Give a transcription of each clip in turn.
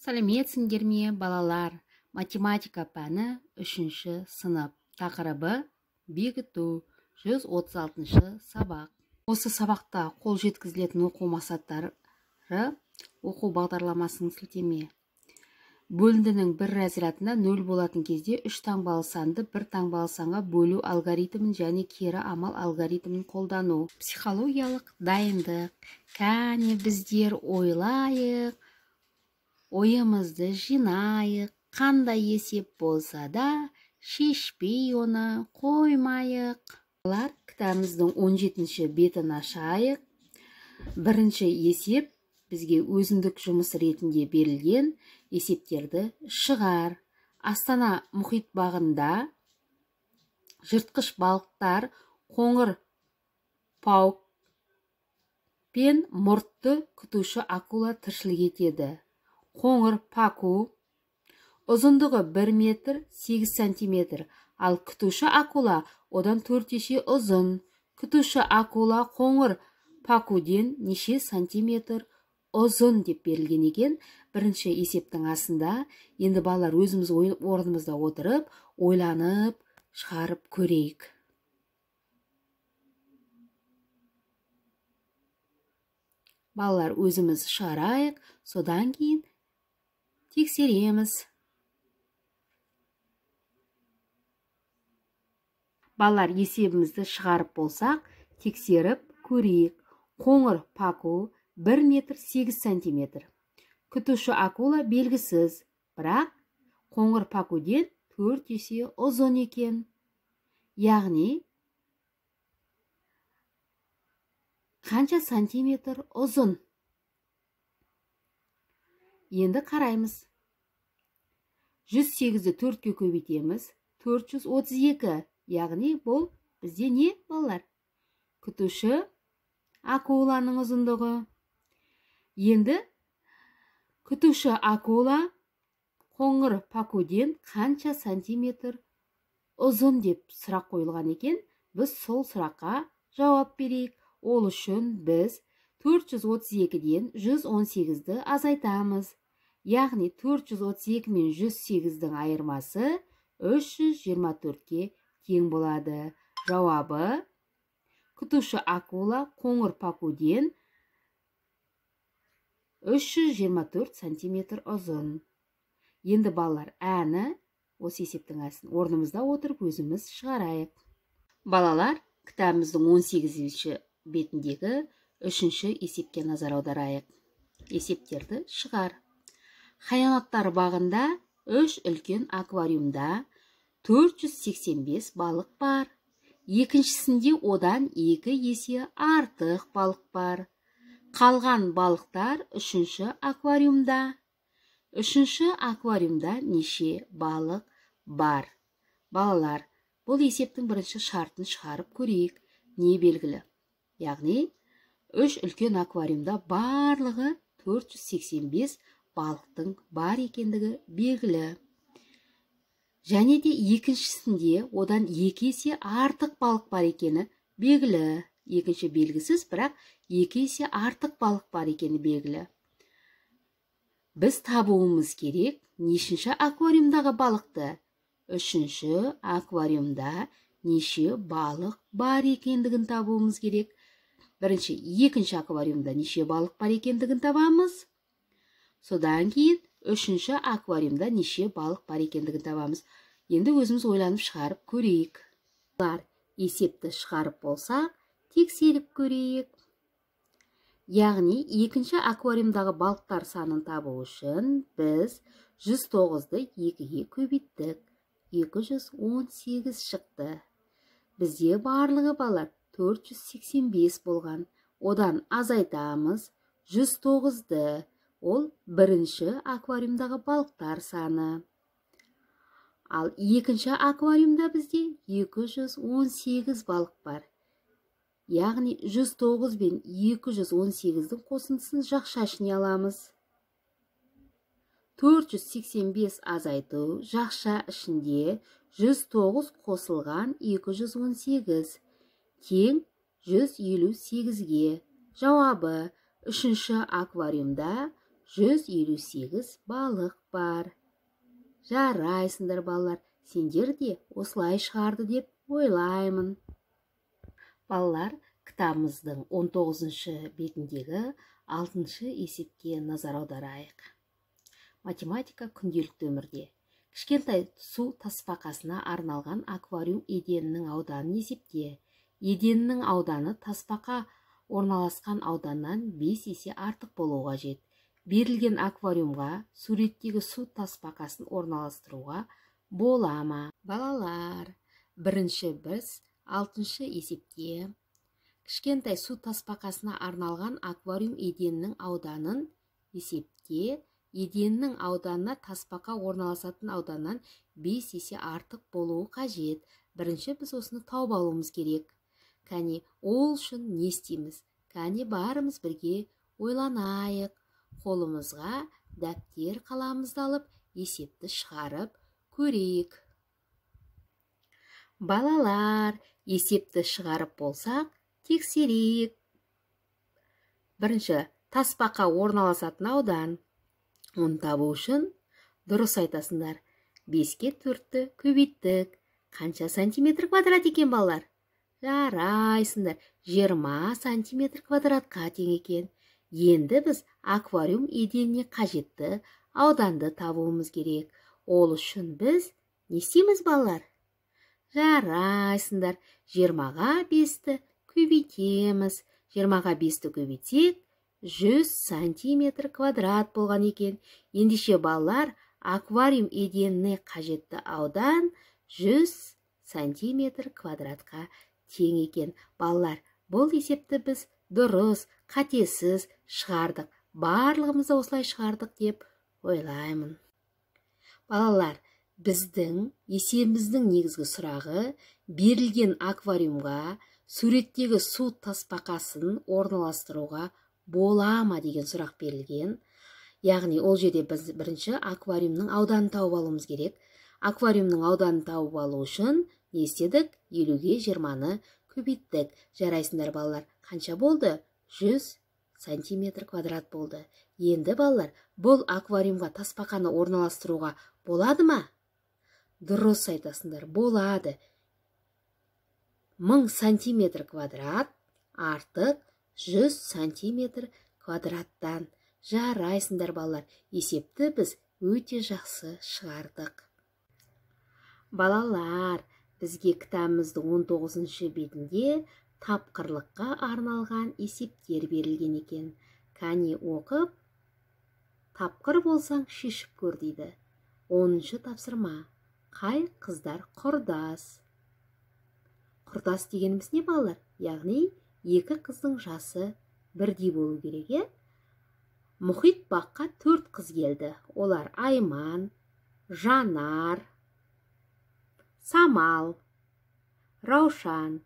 Сәлеметсіңдер ме, балалар? Математика пәні 3-ші сынып. Тақырыбы бекіту 136-шы сабақ. Осы сабақта қол жеткізілетін оқу мақсаттары оқу бағдарламасының сілтеме. Бөліндінің бір разрядында 0 болатын кезде 3 таңбалы санды 1 таңбалы санға бөлу алгоритмін және кері амал алгоритмін қолдану. Психологиялық дайындық. Кәне біздер ойлайық, ойымызды жинайық, қандай есеп болса да шешпей оны қоймайық. Олар кітабымыздың 17-ші бетін ашайық. Бірінші есеп бізге өзіндік жұмыс ретінде берілген есептерді шығар. Астана мұхит бағында жыртқыш балықтар қоңыр паук пен мұртты күтуші акула тіршілік етеді. Қоңыр паку ұзындығы 1 метр 8 сантиметр, ал күтуші акула одан 4 есе ұзын. Күтуші акула қоңыр пакуден неше сантиметр ұзын деп берілген екен. Бірінші есептің астында енді балалар өзіміз орнымызда отырып, ойланып, шығарып көрейік. Балалар өзіміз шығарайық, содан кейін тексереміз. Балалар есебімізді шығарып болсақ, тексеріп көрейік. Қоңыр паку 1 метр 8 сантиметр. Күтуші акула белгісіз, бірақ қоңыр пакуден 4 есе ұзын екен. Яғни қанша сантиметр ұзын? Енді қараймыз. 108-ді 4-ке көбейтеміз. 432. Яғни бұл бізде не, балалар? Күтуші акуланың ұзындығы. Енді күтуші акула қоңыр пакуден қанша сантиметр ұзын деп сұрақ қойылған екен. Біз сол сұраққа жауап берейік. Ол үшін біз 432-ден 118-ді азайтамыз. Яғни 432 мен 108-дің айырмасы 324-ке тең болады. Жауабы күтуші акула қоңыр пакуден 324 сантиметр ұзын. Енді балалар әні осы есептің астын орнымызда отырып өзіміз шығарайық. Балалар кітабымыздың 18-ші бетіндегі 3-ші есепке назар аударайық. Есептерді шығар. Хайуанаттар бағында 3 үлкен аквариумда 485 балық бар. Екіншісінде одан 2 есе артық балық бар. Қалған балықтар 3-ші аквариумда. 3-ші аквариумда неше балық бар? Балалар, бұл есептің бірінші шартын шығарып көрейік. Не белгілі? Яғни 3 үлкен аквариумда барлығы 485 балықтың бар екендігі белгілі. Және де екіншісінде одан 2 есе артық балық бар екені белгілі. Екінші белгісіз, бірақ 2 есе артық балық бар екені белгілі. Біз табуымыз керек нешінші аквариумдағы балықты? 3-ші аквариумда неше балық бар екендігін табуымыз керек. Бірінші, 2-ші аквариумда неше балық бар екендігін табамыз. Содан кейін 3-ші аквариумда неше балық бар екендігін табамыз. Енді өзіміз ойланып шығарып көрейік. Есепті шығарып болсақ, тексеріп көрейік. Яғни 2-ші аквариумдағы балықтар санын табу үшін біз 109-ды 2-ге көбейттік. 218 шықты. Бізде барлығы балар 485 болған. Одан азайтамыз 109-ды. Ол 1-ші аквариумдағы балықтар саны. Ал 2-ші аквариумда бізде 218 балық бар. Яғни 109 бен 218-дің қосындысын жақша ішіне аламыз. 485 азайту жақша ішінде 109 қосылған 218 тең 158-ге. Жауабы 3-ші аквариумда 158 балық бар. Жарайсыңдар балалар, сендер де осылай шығарды деп ойлаймын. Балалар, кітабымыздың 19 бетіндегі 6 есепке назар аударайық. Математика күнделікті өмірде. Кішкентай су тасбақасына арналған аквариум еденінің ауданын есепте. Еденінің ауданы тасбақа орналасқан ауданнан 5 есе артық болуға қажет. Берілген аквариумға суреттегі су тасбақасын орналастыруға бола ма? Балалар, бірінші біз 6 есепте кішкентай су тасбақасына арналған аквариум еденінің ауданын есепте. Еденнің ауданына тасбақа орналасатын ауданнан 5 есе артық болуы қажет. Бірінші біз осыны тауып алуымыз керек. Кәне, ол үшін не істейміз? Кәне, барымыз бірге ойланайық. Қолымызға дәптер қаламызды алып, есепті шығарып көрейік. Балалар, есепті шығарып болсақ, тексерейік. Бірінші, тасбақа орналасатын аудан. Оны табу үшін дұрыс айтасыңдар. 5-ке 4-ті көбейттік. Қанша сантиметр квадрат екен балалар? Жарайсыңдар, 20 сантиметр квадратқа тең екен. Енді біз аквариум еденіне қажетті ауданды табуымыз керек. Ол үшін біз не істейміз балалар? Жарайсыңдар, 20-ға 5-ті көбейтеміз. 20-ға 5-ті көбейтсек, 100 сантиметр квадрат болған екен. Ендеше балалар, аквариум еденіне қажетті аудан 100 сантиметр квадратқа тең екен. Балалар, бұл есепті біз дұрыс, қатесіз шығардық. Барлығымызды осылай шығардық деп ойлаймын. Балалар, біздің есебіміздің негізгі сұрағы берілген аквариумға суреттегі су тасбақасын орналастыруға бола ма деген сұрақ берілген. Яғни ол жерде біз бірінші аквариумның ауданын тауып алуымыз керек. Аквариумның ауданын тауып алу үшін не істедік? 50-ге 20-ны көбейттік. Жарайсыңдар балалар, қанша болды? 100 сантиметр квадрат болды. Енді балалар, бұл аквариумға тасбақаны орналастыруға болады ма? Дұрыс айтасыңдар, болады. 1000 сантиметр квадрат артық 100 сантиметр квадраттан. Жарайсыңдар балалар, есепті біз өте жақсы шығардық. Балалар, бізге кітабымыздың 19 бетінде тапқырлыққа арналған есептер берілген екен. Кәне оқып, тапқыр болсаң шешіп көр дейді. 10-шы тапсырма. Қай қыздар құрдас? Құрдас дегеніміз не балалар? Яғни, екі қыздың жасы бірдей болу керек. Мұхит баққа 4 қыз келді. Олар Айман, Жанар, Самал, Раушан.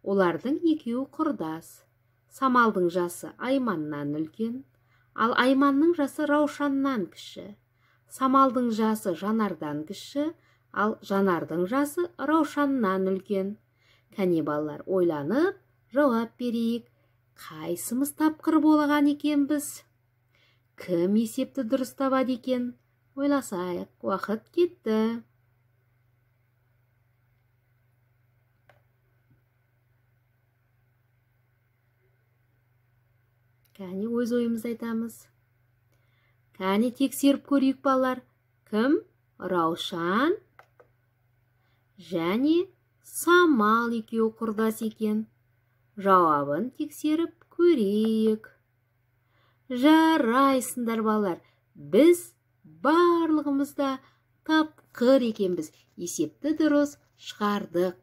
Олардың екеуі құрдас. Самалдың жасы Айманнан үлкен, ал Айманның жасы Раушаннан кіші. Самалдың жасы Жанардан кіші, ал Жанардың жасы Раушаннан үлкен. Кәне балалар, ойланып, жауап берейік. Қайсымыз тапқыр болған екен біз? Кім есепті дұрыс табады екен? Ойласайық, уақыт кетті. Кәне өз ойымызды айтамыз. Кәне тексеріп көрейік балалар. Кім? Раушан және Самал екеуі құрдас екен. Жауабын тексеріп көрейік. Жарайсыңдар балалар. Біз барлығымызда тапқыр екенбіз. Есепті дұрыс шығардық.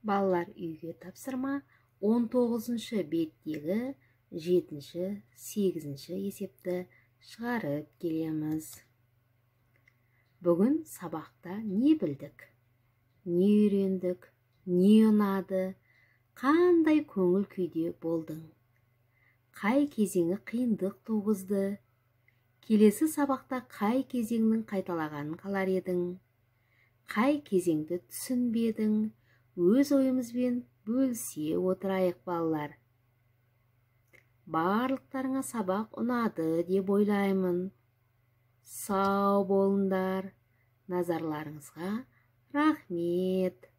Балалар, үйге тапсырма 19 беттегі 7-ші, 8-ші есепті шығарып келеміз. Бүгін сабақта не білдік? Не үйрендік? Не ұнады? Қандай көңіл күйде болдың? Қай кезеңі қиындық туғызды? Келесі сабақта қай кезеңнің қайталағанын қалар едің? Қай кезеңді түсінбедің? Өз ойымызбен бөлісе отырайық балалар. барлықтарыңа сабақ ұнады деп ойлаймын. Сау болыңдар. Назарларыңызға рахмет.